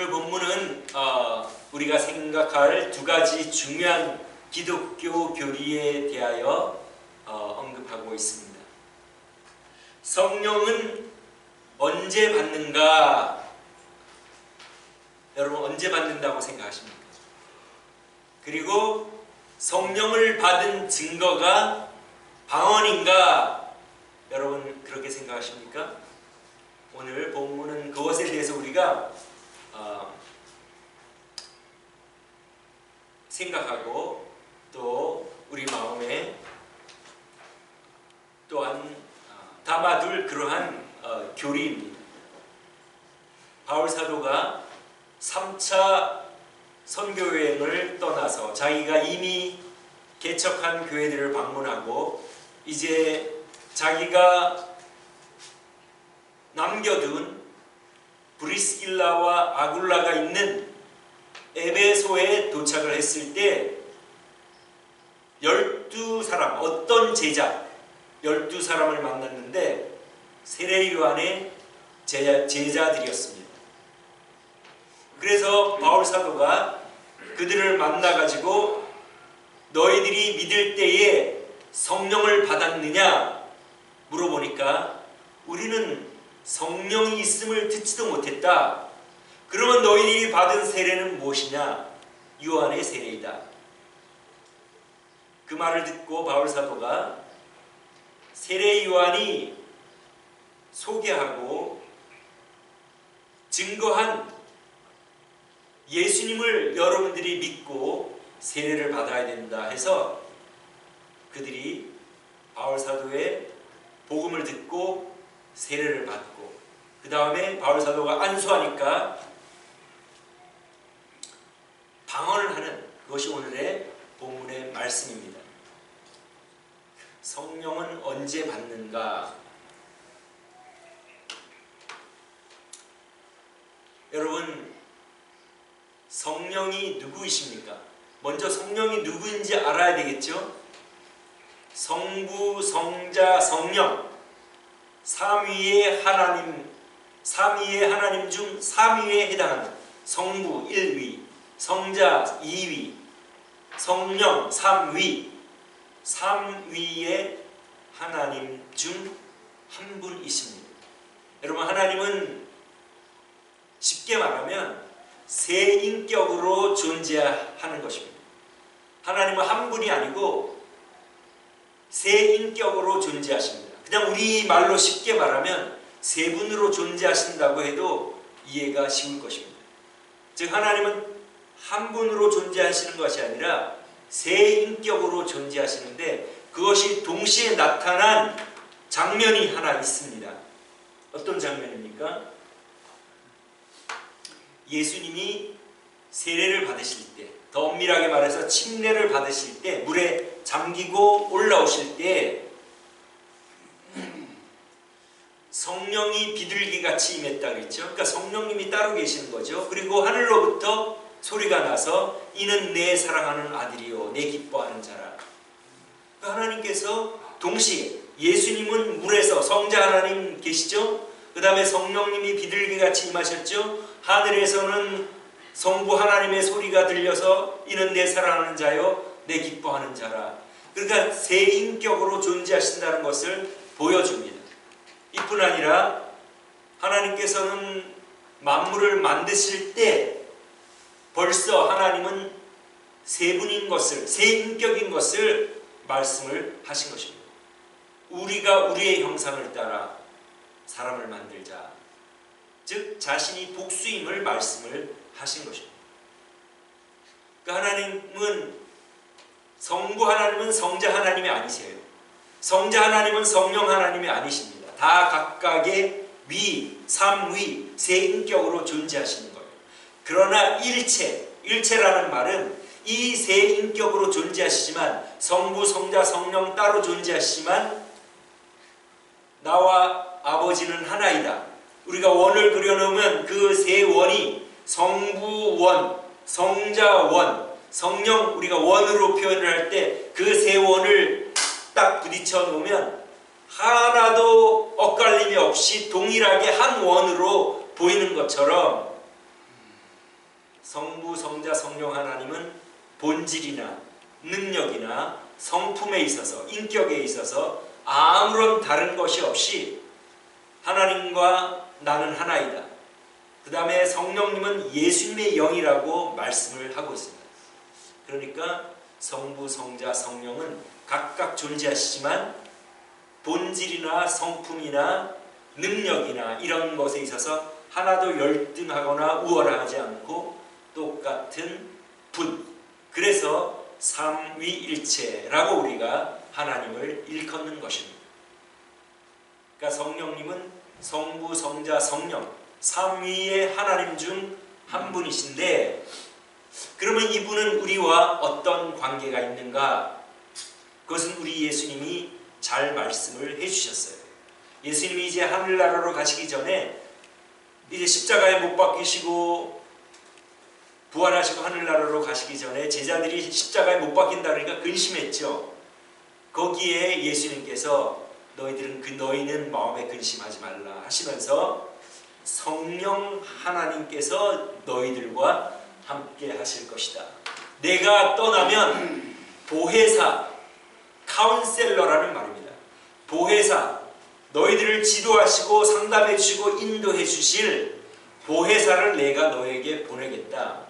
오늘 본문은 우리가 생각할 두 가지 중요한 기독교 교리에 대하여 언급하고 있습니다. 성령은 언제 받는가? 여러분 언제 받는다고 생각하십니까? 그리고 성령을 받은 증거가 방언인가? 여러분 그렇게 생각하십니까? 오늘 본문은 그것에 대해서 우리가 생각하고 또 우리 마음에 또한 담아둘 그러한 교리입니다. 바울 사도가 3차 선교여행을 떠나서 자기가 이미 개척한 교회들을 방문하고 이제 자기가 남겨둔 브리스길라와 아굴라가 있는 에베소에 도착을 했을 때 12사람, 어떤 제자 12사람을 만났는데 세례 요한의 제자들이었습니다. 그래서 바울 사도가 그들을 만나가지고 너희들이 믿을 때에 성령을 받았느냐 물어보니까 우리는 성령이 있음을 듣지도 못했다. 그러면 너희들이 받은 세례는 무엇이냐? 요한의 세례이다. 그 말을 듣고 바울 사도가 세례 요한이 소개하고 증거한 예수님을 여러분들이 믿고 세례를 받아야 된다 해서 그들이 바울 사도의 복음을 듣고 세례를 받고 그 다음에 바울 사도가 안수하니까 방언을 하는 그것이 오늘의 본문의 말씀입니다. 성령은 언제 받는가? 여러분 성령이 누구이십니까? 먼저 성령이 누구인지 알아야 되겠죠? 성부, 성자, 성령 삼위의 하나님 중 3위에 해당하는 성부 1위, 성자 2위, 성령 3위, 3위의 하나님 중 한 분이십니다. 여러분 하나님은 쉽게 말하면 세 인격으로 존재하는 것입니다. 하나님은 한 분이 아니고 세 인격으로 존재하십니다. 그냥 우리 말로 쉽게 말하면 세 분으로 존재하신다고 해도 이해가 쉬울 것입니다. 즉 하나님은 한 분으로 존재하시는 것이 아니라 세 인격으로 존재하시는데 그것이 동시에 나타난 장면이 하나 있습니다. 어떤 장면입니까? 예수님이 세례를 받으실 때, 더 엄밀하게 말해서 침례를 받으실 때, 물에 잠기고 올라오실 때 성령이 비둘기같이 임했다 그랬죠. 그러니까 성령님이 따로 계시는 거죠. 그리고 하늘로부터 소리가 나서 이는 내 사랑하는 아들이요 내 기뻐하는 자라. 그러니까 하나님께서 동시에 예수님은 물에서 성자 하나님 계시죠. 그 다음에 성령님이 비둘기같이 임하셨죠. 하늘에서는 성부 하나님의 소리가 들려서 이는 내 사랑하는 자요 내 기뻐하는 자라. 그러니까 세 인격으로 존재하신다는 것을 보여줍니다. 이뿐 아니라 하나님께서는 만물을 만드실 때 벌써 하나님은 세 분인 것을, 세 인격인 것을 말씀을 하신 것입니다. 우리가 우리의 형상을 따라 사람을 만들자. 즉 자신이 복수임을 말씀을 하신 것입니다. 그러니까 하나님은 성부 하나님은 성자 하나님이 아니세요. 성자 하나님은 성령 하나님이 아니십니다. 다 각각의 위, 삼위, 세 인격으로 존재하시는 거예요. 그러나 일체라는 말은 이 세 인격으로 존재하시지만 성부, 성자, 성령 따로 존재하시지만 나와 아버지는 하나이다. 우리가 원을 그려놓으면 그 세 원이 성부 원, 성자 원, 성령 우리가 원으로 표현을 할 때 그 세 원을 딱 부딪혀 놓으면 하나도 엇갈림이 없이 동일하게 한 원으로 보이는 것처럼 성부, 성자, 성령 하나님은 본질이나 능력이나 성품에 있어서, 인격에 있어서 아무런 다른 것이 없이 하나님과 나는 하나이다. 그 다음에 성령님은 예수님의 영이라고 말씀을 하고 있습니다. 그러니까 성부, 성자, 성령은 각각 존재하시지만 본질이나 성품이나 능력이나 이런 것에 있어서 하나도 열등하거나 우월하지 않고 똑같은 분. 그래서 삼위일체라고 우리가 하나님을 일컫는 것입니다. 그러니까 성령님은 성부, 성자, 성령 삼위의 하나님 중 한 분이신데, 그러면 이분은 우리와 어떤 관계가 있는가? 그것은 우리 예수님이 잘 말씀을 해주셨어요. 예수님이 이제 하늘나라로 가시기 전에 이제 십자가에 못 박히시고 부활하시고 하늘나라로 가시기 전에 제자들이 십자가에 못 박힌다 그러니까 근심했죠. 거기에 예수님께서 너희는 마음에 근심하지 말라 하시면서 성령 하나님께서 너희들과 함께 하실 것이다. 내가 떠나면 보혜사, 카운셀러라는 말입니다. 보혜사, 너희들을 지도하시고 상담해 주시고 인도해 주실 보혜사를 내가 너에게 보내겠다.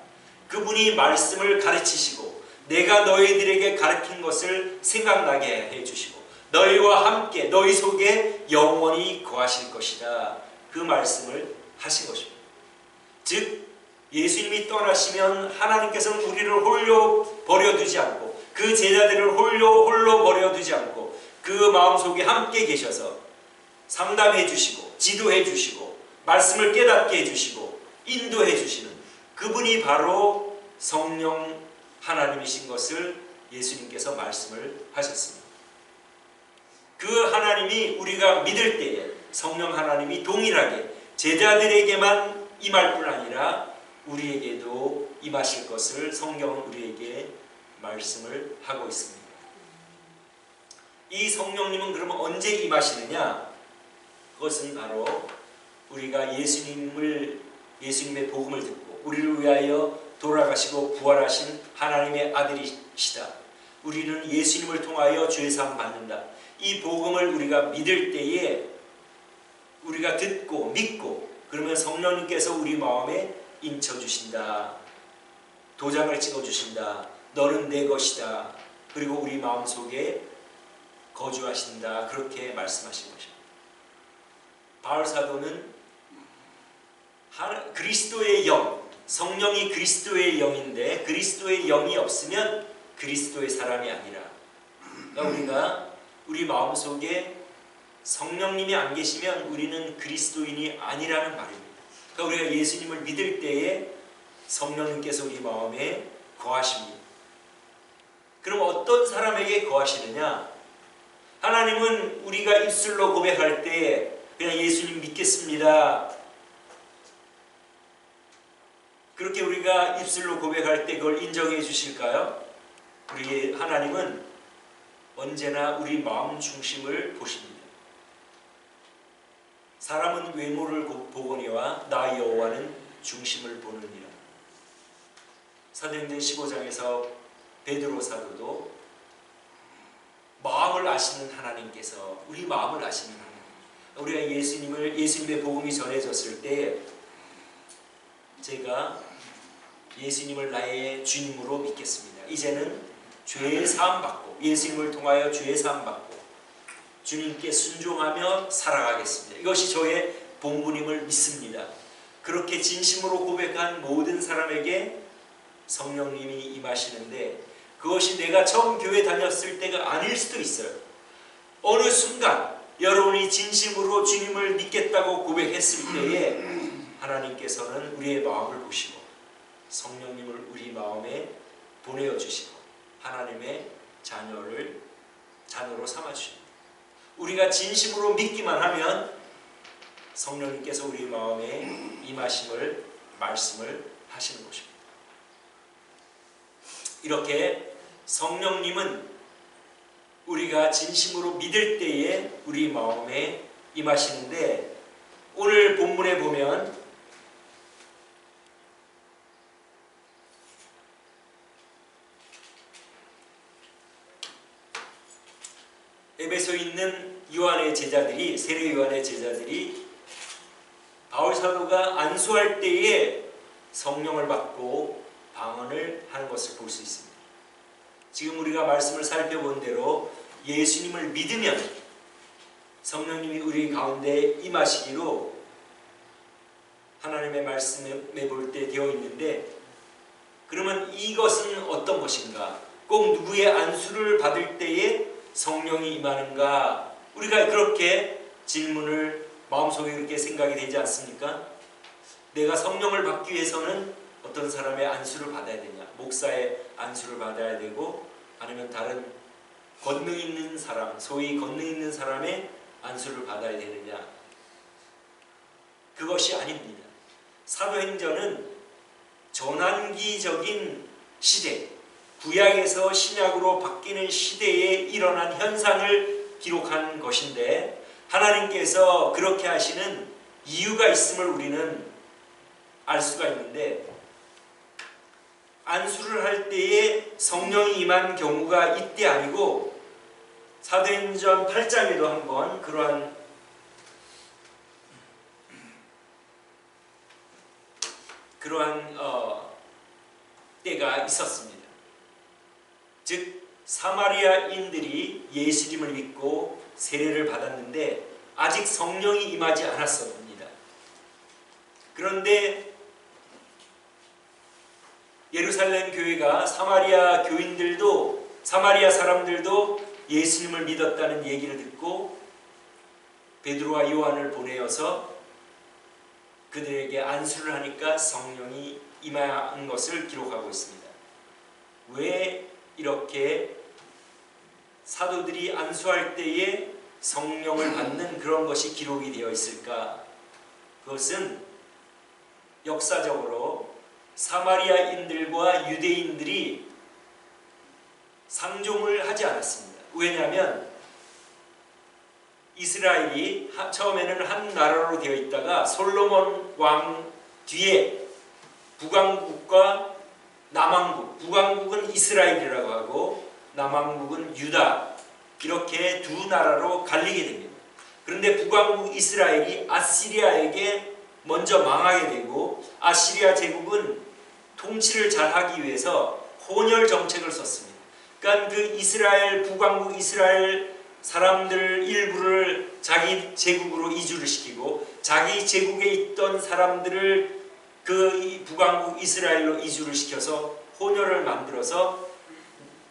그분이 말씀을 가르치시고 내가 너희들에게 가르친 것을 생각나게 해 주시고 너희와 함께 너희 속에 영원히 거하실 것이다. 그 말씀을 하신 것입니다. 즉 예수님이 떠나시면 하나님께서는 우리를 홀로 버려두지 않고 그 제자들을 홀로 버려두지 않고 그 마음속에 함께 계셔서 상담해 주시고 지도해 주시고 말씀을 깨닫게 해주시고 인도해 주시는 그분이 바로 성령 하나님이신 것을 예수님께서 말씀을 하셨습니다. 그 하나님이 우리가 믿을 때에 성령 하나님이 동일하게 제자들에게만 임할 뿐 아니라 우리에게도 임하실 것을 성경은 우리에게 말씀을 하고 있습니다. 이 성령님은 그러면 언제 임하시느냐? 그것은 바로 우리가 예수님의 복음을 듣고 우리를 위하여 돌아가시고 부활하신 하나님의 아들이시다. 우리는 예수님을 통하여 죄사함 받는다. 이 복음을 우리가 믿을 때에 우리가 듣고 믿고 그러면 성령님께서 우리 마음에 인쳐주신다. 도장을 찍어주신다. 너는 내 것이다. 그리고 우리 마음속에 거주하신다. 그렇게 말씀하신 것입니다. 바울 사도는 그리스도의 영, 성령이 그리스도의 영인데 그리스도의 영이 없으면 그리스도의 사람이 아니라, 그러니까 우리가 우리 마음속에 성령님이 안 계시면 우리는 그리스도인이 아니라는 말입니다. 그러니까 우리가 예수님을 믿을 때에 성령님께서 우리 마음에 거하십니다. 그럼 어떤 사람에게 거하시느냐? 하나님은 우리가 입술로 고백할 때 그냥 예수님 믿겠습니다. 그렇게 우리가 입술로 고백할 때 그걸 인정해 주실까요? 우리 하나님은 언제나 우리 마음 중심을 보십니다. 사람은 외모를 보거니와 나 여호와는 중심을 보느니라. 사도행전 15장에서 베드로 사도도 마음을 아시는 하나님께서 우리 마음을 아시는 하나님, 우리가 예수님의 복음이 전해졌을 때 제가 예수님을 나의 주님으로 믿겠습니다. 이제는 죄 사함 받고 예수님을 통하여 죄 사함 받고 주님께 순종하며 살아가겠습니다. 이것이 저의 본분임을 믿습니다. 그렇게 진심으로 고백한 모든 사람에게 성령님이 임하시는데 그것이 내가 처음 교회 다녔을 때가 아닐 수도 있어요. 어느 순간 여러분이 진심으로 주님을 믿겠다고 고백했을 때에 하나님께서는 우리의 마음을 보시고 성령님을 우리 마음에 보내어 주시고 하나님의 자녀로 삼아 주십니다. 우리가 진심으로 믿기만 하면 성령님께서 우리 마음에 임하심을 말씀을 하시는 것입니다. 이렇게 성령님은 우리가 진심으로 믿을 때에 우리 마음에 임하시는데 오늘 본문에 보면 있는 요한의 제자들이, 세례 요한의 제자들이 바울 사도가 안수할 때에 성령을 받고 방언을 하는 것을 볼 수 있습니다. 지금 우리가 말씀을 살펴본 대로 예수님을 믿으면 성령님이 우리 가운데 임하시기로 하나님의 말씀에 볼 때 되어 있는데, 그러면 이것은 어떤 것인가? 꼭 누구의 안수를 받을 때에 성령이 임하는가? 우리가 그렇게 질문을 마음속에 그렇게 생각이 되지 않습니까? 내가 성령을 받기 위해서는 어떤 사람의 안수를 받아야 되냐? 목사의 안수를 받아야 되고, 아니면 다른 권능 있는 사람, 소위 권능 있는 사람의 안수를 받아야 되느냐? 그것이 아닙니다. 사도행전은 전환기적인 시대, 구약에서 신약으로 바뀌는 시대에 일어난 현상을 기록한 것인데, 하나님께서 그렇게 하시는 이유가 있음을 우리는 알 수가 있는데, 안수를 할 때에 성령이 임한 경우가 이때 아니고 사도행전 8장에도 한번 그러한 때가 있었습니다. 즉 사마리아인들이 예수님을 믿고 세례를 받았는데 아직 성령이 임하지 않았습니다. 그런데 예루살렘 교회가 사마리아 교인들도, 사마리아 사람들도 예수님을 믿었다는 얘기를 듣고 베드로와 요한을 보내어서 그들에게 안수를 하니까 성령이 임한 것을 기록하고 있습니다. 왜 이렇게 사도들이 안수할 때에 성령을 받는 그런 것이 기록이 되어 있을까? 그것은 역사적으로 사마리아인들과 유대인들이 상종을 하지 않았습니다. 왜냐하면 이스라엘이 처음에는 한 나라로 되어 있다가 솔로몬 왕 뒤에 북왕국과 남왕국, 북왕국은 이스라엘이라고 하고 남왕국은 유다, 이렇게 두 나라로 갈리게 됩니다. 그런데 북왕국 이스라엘이 아시리아에게 먼저 망하게 되고, 아시리아 제국은 통치를 잘하기 위해서 혼혈 정책을 썼습니다. 그러니까 그 이스라엘, 북왕국 이스라엘 사람들 일부를 자기 제국으로 이주를 시키고, 자기 제국에 있던 사람들을 그 북왕국 이스라엘로 이주를 시켜서 혼혈을 만들어서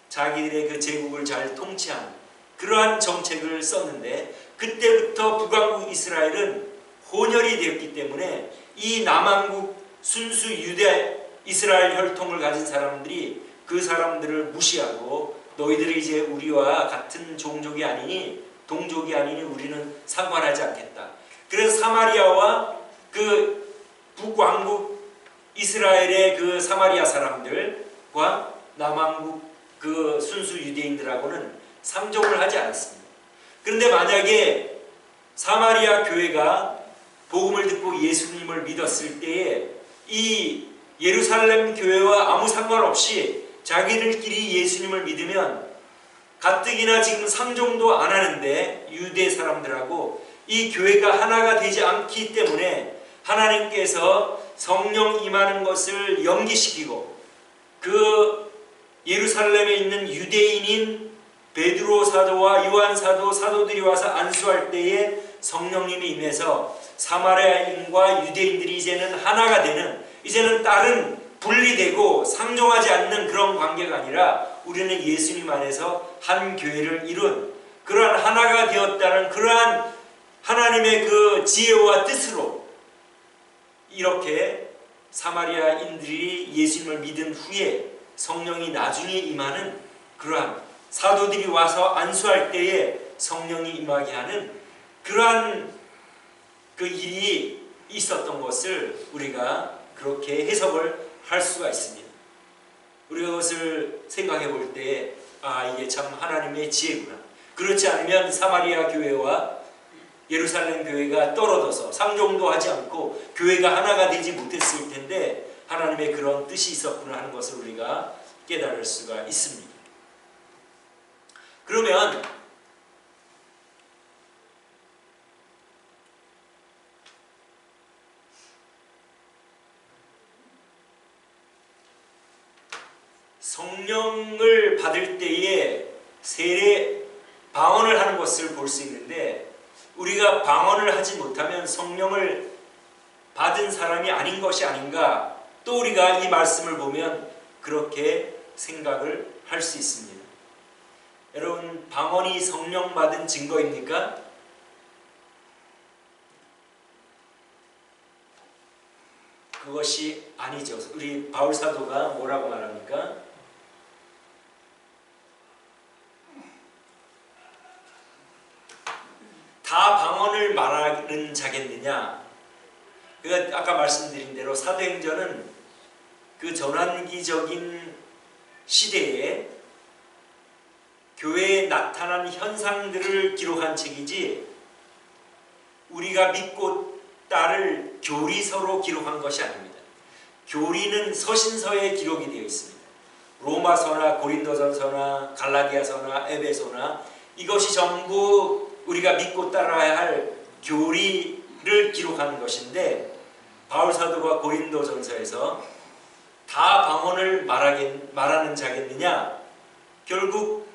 자기들의 그 제국을 잘 통치하는 그러한 정책을 썼는데, 그때부터 북왕국 이스라엘은 혼혈이 되었기 때문에 이 남왕국 순수 유대 이스라엘 혈통을 가진 사람들이 그 사람들을 무시하고, 너희들이 이제 우리와 같은 종족이 아니니, 동족이 아니니 우리는 상관하지 않겠다. 그래서 사마리아와 그 북왕국 이스라엘의 그 사마리아 사람들과 남왕국 그 순수 유대인들하고는 상종을 하지 않았습니다. 그런데 만약에 사마리아 교회가 복음을 듣고 예수님을 믿었을 때에 이 예루살렘 교회와 아무 상관없이 자기들끼리 예수님을 믿으면 가뜩이나 지금 상종도 안 하는데 유대 사람들하고 이 교회가 하나가 되지 않기 때문에 하나님께서 성령 임하는 것을 연기시키고, 그 예루살렘에 있는 유대인인 베드로 사도와 요한 사도, 사도들이 와서 안수할 때에 성령님이 임해서 사마리아인과 유대인들이 이제는 하나가 되는, 이제는 다른 분리되고 상종하지 않는 그런 관계가 아니라 우리는 예수님 안에서 한 교회를 이룬 그러한 하나가 되었다는 그러한 하나님의 그 지혜와 뜻으로 이렇게 사마리아인들이 예수님을 믿은 후에 성령이 나중에 임하는 그러한, 사도들이 와서 안수할 때에 성령이 임하게 하는 그러한 그 일이 있었던 것을 우리가 그렇게 해석을 할 수가 있습니다. 우리가 그것을 생각해 볼 때 이게 참 하나님의 지혜구나. 그렇지 않으면 사마리아 교회와 예루살렘 교회가 떨어져서 상종도 하지 않고 교회가 하나가 되지 못했을 텐데 하나님의 그런 뜻이 있었구나 하는 것을 우리가 깨달을 수가 있습니다. 그러면 성령을 받을 때에 세례 방언을 하는 것을 볼 수 있는데, 우리가 방언을 하지 못하면 성령을 받은 사람이 아닌 것이 아닌가, 또 우리가 이 말씀을 보면 그렇게 생각을 할 수 있습니다. 여러분, 방언이 성령 받은 증거입니까? 그것이 아니죠. 우리 바울 사도가 뭐라고 말합니까? 다 방언을 말하는 자겠느냐? 그러니까 아까 말씀드린 대로 사도행전은 그 전환기적인 시대에 교회에 나타난 현상들을 기록한 책이지, 우리가 믿고 따를 교리서로 기록한 것이 아닙니다. 교리는 서신서에 기록이 되어 있습니다. 로마서나 고린도전서나 갈라디아서나 에베소나, 이것이 전부 우리가 믿고 따라야 할 교리를 기록하는 것인데, 바울 사도가 고린도전서에서 다 방언을 말하는 자겠느냐? 결국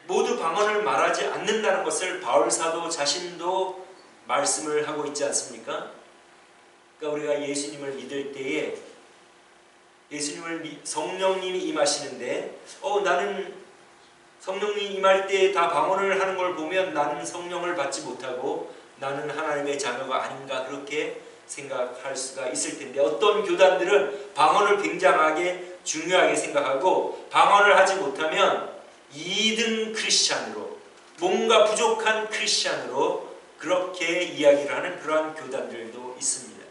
모두 방언을 말하지 않는다는 것을 바울 사도 자신도 말씀을 하고 있지 않습니까? 그러니까 우리가 예수님을 믿을 때에 성령님이 임하시는데, 나는 성령님이 임할 때 다 방언을 하는 걸 보면 나는 성령을 받지 못하고 나는 하나님의 자녀가 아닌가, 그렇게 생각할 수가 있을 텐데, 어떤 교단들은 방언을 굉장하게 중요하게 생각하고 방언을 하지 못하면 2등 크리스찬으로, 뭔가 부족한 크리스찬으로 그렇게 이야기를 하는 그러한 교단들도 있습니다.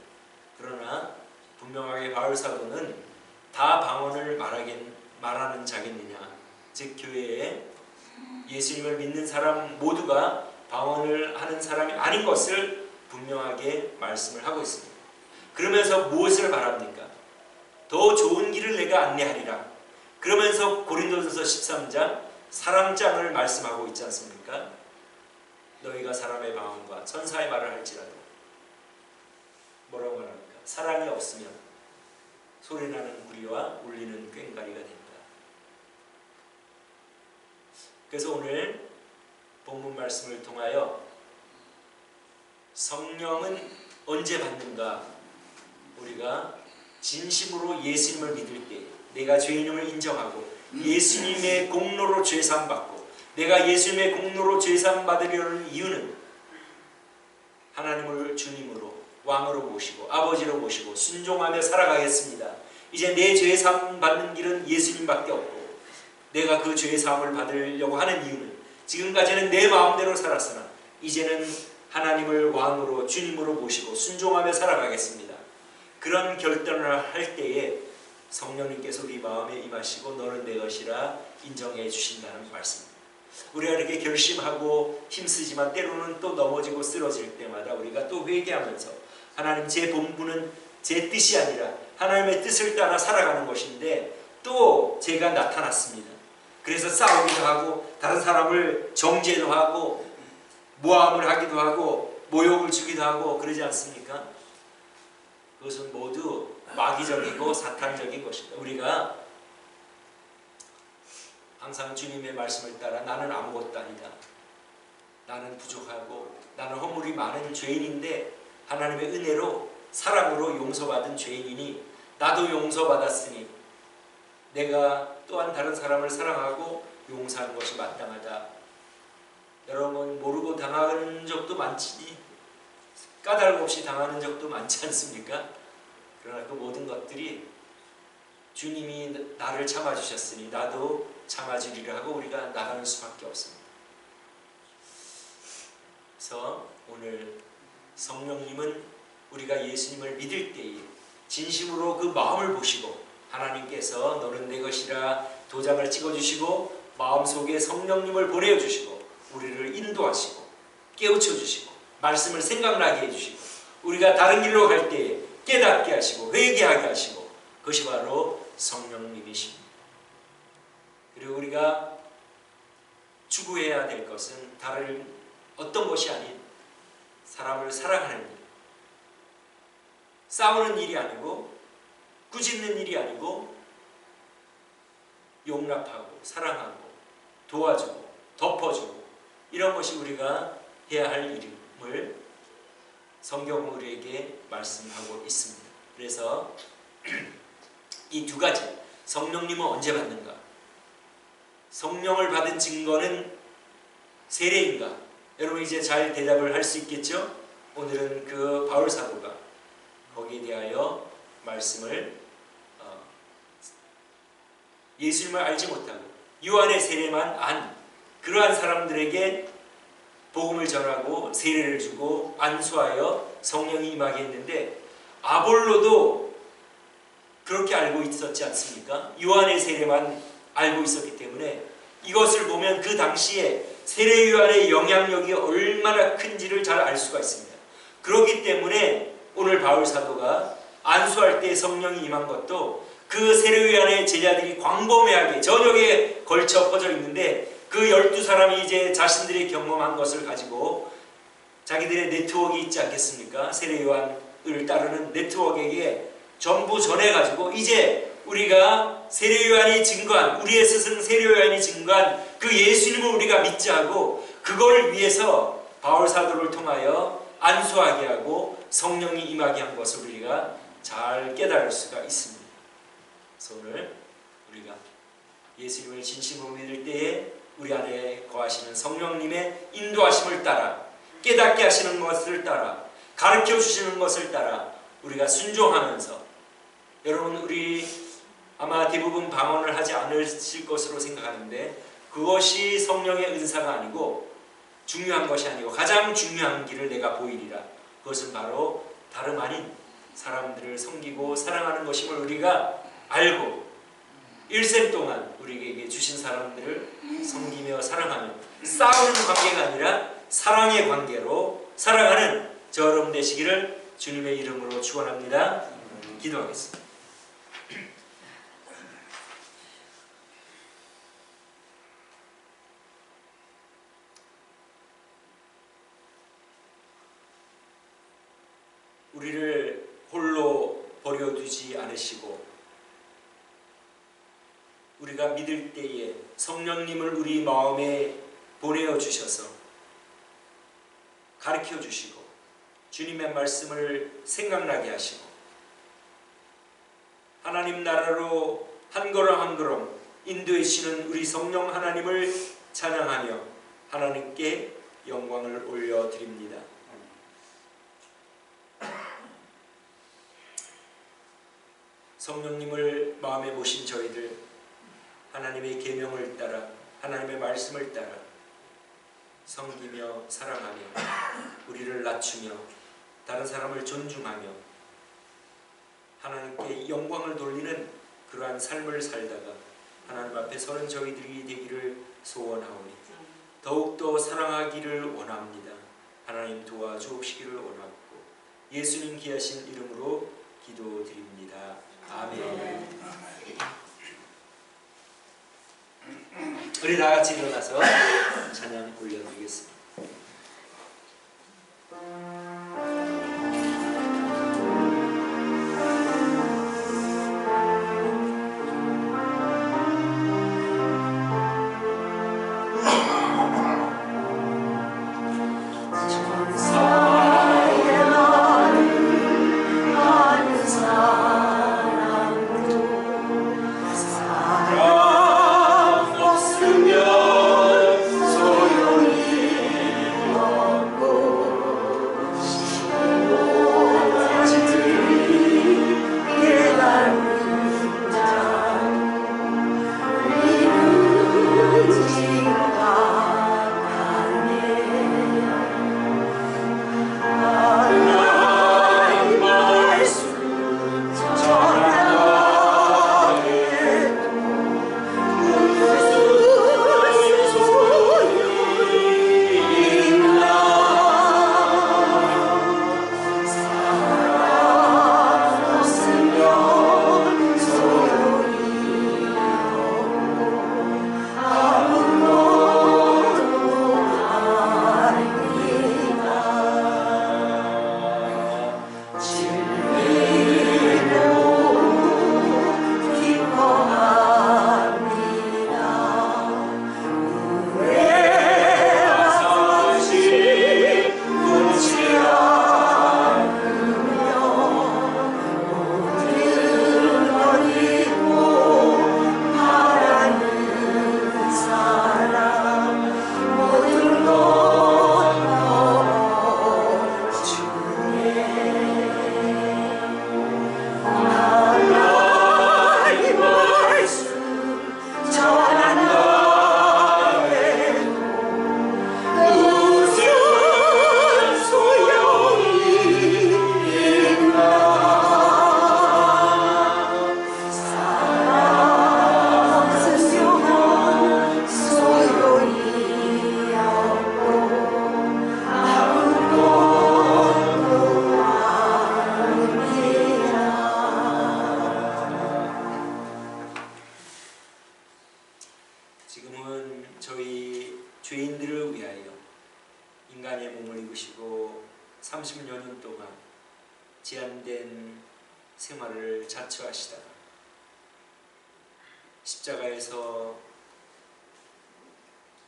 그러나 분명하게 바울 사도는 다 방언을 말하는 자겠느냐, 즉 교회에 예수님을 믿는 사람 모두가 방언을 하는 사람이 아닌 것을 분명하게 말씀을 하고 있습니다. 그러면서 무엇을 말합니까? 더 좋은 길을 내가 안내하리라. 그러면서 고린도전서 13장 사랑장을 말씀하고 있지 않습니까? 너희가 사람의 마음과 천사의 말을 할지라도, 뭐라고 말합니까? 사랑이 없으면 소리나는 구리와 울리는 꽹과리가 된다. 그래서 오늘 본문 말씀을 통하여 성령은 언제 받는가? 우리가 진심으로 예수님을 믿을 때, 내가 죄인임을 인정하고 예수님의 공로로 죄사함 받고, 내가 예수님의 공로로 죄사함 받으려는 이유는 하나님을 주님으로, 왕으로 모시고 아버지로 모시고 순종하며 살아가겠습니다. 이제 내 죄사함 받는 길은 예수님밖에 없고, 내가 그 죄사함을 받으려고 하는 이유는, 지금까지는 내 마음대로 살았으나 이제는 하나님을 왕으로 주님으로 모시고 순종하며 살아가겠습니다. 그런 결단을 할 때에 성령님께서 우리 마음에 임하시고 너는 내 것이라 인정해 주신다는 말씀입니다. 우리가 이렇게 결심하고 힘쓰지만 때로는 또 넘어지고 쓰러질 때마다 우리가 또 회개하면서, 하나님, 제 본분은 제 뜻이 아니라 하나님의 뜻을 따라 살아가는 것인데 또 제가 나타났습니다. 그래서 싸우기도 하고 다른 사람을 정죄도 하고 모함을 하기도 하고 모욕을 주기도 하고 그러지 않습니까? 그것은 모두 마귀적이고 사탄적인 것입니다. 우리가 항상 주님의 말씀을 따라 나는 아무것도 아니다, 나는 부족하고 나는 허물이 많은 죄인인데 하나님의 은혜로 사랑으로 용서받은 죄인이니 나도 용서받았으니 내가 또한 다른 사람을 사랑하고 용서하는 것이 마땅하다. 여러분, 모르고 당하는 적도 많지, 까닭 없이 당하는 적도 많지 않습니까? 그러나 그 모든 것들이 주님이 나를 참아주셨으니 나도 참아주리라 하고 우리가 나가는 수밖에 없습니다. 그래서 오늘 성령님은 우리가 예수님을 믿을 때에 진심으로 그 마음을 보시고, 하나님께서 너는 내 것이라 도장을 찍어주시고 마음속에 성령님을 보내주시고 우리를 인도하시고 깨우쳐주시고 말씀을 생각나게 해주시고 우리가 다른 길로 갈 때에 깨닫게 하시고 회개하게 하시고, 그것이 바로 성령님이십니다. 그리고 우리가 추구해야 될 것은 다른 어떤 것이 아닌 사람을 사랑하는 일, 싸우는 일이 아니고 꾸짖는 일이 아니고 용납하고 사랑하고 도와주고 덮어주고 이런 것이 우리가 해야 할 일임을 성경은 우리에게 말씀하고 있습니다. 그래서 이 두 가지, 성령님은 언제 받는가? 성령을 받은 증거는 세례인가? 여러분 이제 잘 대답을 할 수 있겠죠? 오늘은 그 바울 사도가 거기에 대하여 말씀을 예수님을 알지 못하고 요한의 세례만 안 그러한 사람들에게 복음을 전하고 세례를 주고 안수하여 성령이 임하게 했는데, 아볼로도 그렇게 알고 있었지 않습니까? 요한의 세례만 알고 있었기 때문에 이것을 보면 그 당시에 세례 요한의 영향력이 얼마나 큰지를 잘 알 수가 있습니다. 그렇기 때문에 오늘 바울 사도가 안수할 때 성령이 임한 것도 그 세례 요한의 제자들이 광범위하게 전역에 걸쳐 퍼져 있는데 그 12사람이 이제 자신들이 경험한 것을 가지고 자기들의 네트워크가 있지 않겠습니까? 세례 요한을 따르는 네트워크에게 전부 전해가지고 이제 우리가 세례 요한이 증거한, 우리의 스승 세례 요한이 증거한 그 예수님을 우리가 믿자 하고 그걸 위해서 바울 사도를 통하여 안수하게 하고 성령이 임하게 한 것을 우리가 잘 깨달을 수가 있습니다. 그래서 오늘 우리가 예수님을 진심으로 믿을 때에 우리 안에 거하시는 성령님의 인도하심을 따라, 깨닫게 하시는 것을 따라, 가르쳐 주시는 것을 따라 우리가 순종하면서, 여러분 우리 아마 대부분 방언을 하지 않으실 것으로 생각하는데 그것이 성령의 은사가 아니고 중요한 것이 아니고 가장 중요한 길을 내가 보이리라. 그것은 바로 다름 아닌 사람들을 섬기고 사랑하는 것임을 우리가 알고 일생 동안 우리에게 주신 사람들을 섬기며 사랑하며 싸우는 관계가 아니라 사랑의 관계로 살아가는 저 여러분 되시기를 주님의 이름으로 축원합니다. 기도하겠습니다. 우리를 홀로 버려두지 않으시고 우리가 믿을 때에 성령님을 우리 마음에 보내어 주셔서 가르쳐 주시고 주님의 말씀을 생각나게 하시고 하나님 나라로 한 걸음 한 걸음 인도해 주시는 우리 성령 하나님을 찬양하며 하나님께 영광을 올려드립니다. 성령님을 마음에 모신 저희들 하나님의 계명을 따라 하나님의 말씀을 따라 섬기며 사랑하며 우리를 낮추며 다른 사람을 존중하며 하나님께 영광을 돌리는 그러한 삶을 살다가 하나님 앞에 서는 저희들이 되기를 소원하오니 더욱더 사랑하기를 원합니다. 하나님 도와주옵시기를 원하고 예수님 귀하신 이름으로 기도드립니다. 아멘. 우리 다 같이 일어나서 찬양 올려드리겠습니다. 소용이 없고 2000여 년 동안 제한된 생활을 자처하시다가 십자가에서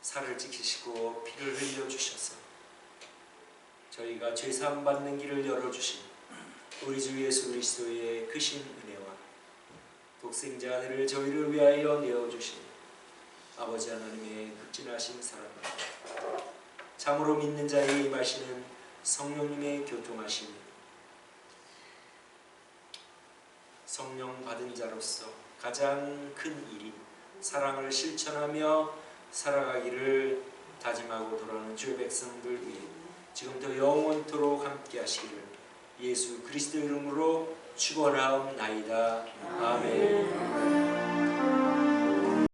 살을 지키시고 피를 흘려주셔서 저희가 죄사함 받는 길을 열어주신 우리 주 예수 그리스도의 크신 은혜와 독생자 아들을 저희를 위하여 내어주신 아버지 하나님의 극진하신 사랑과 참으로 믿는 자에게 임하시는 성령님의 교통하심, 성령 받은 자로서 가장 큰 일인 사랑을 실천하며 살아가기를 다짐하고 돌아오는 주의 백성들 위해 지금도 영원토록 함께 하시기를 예수 그리스도 이름으로 축원하옵나이다. 아멘.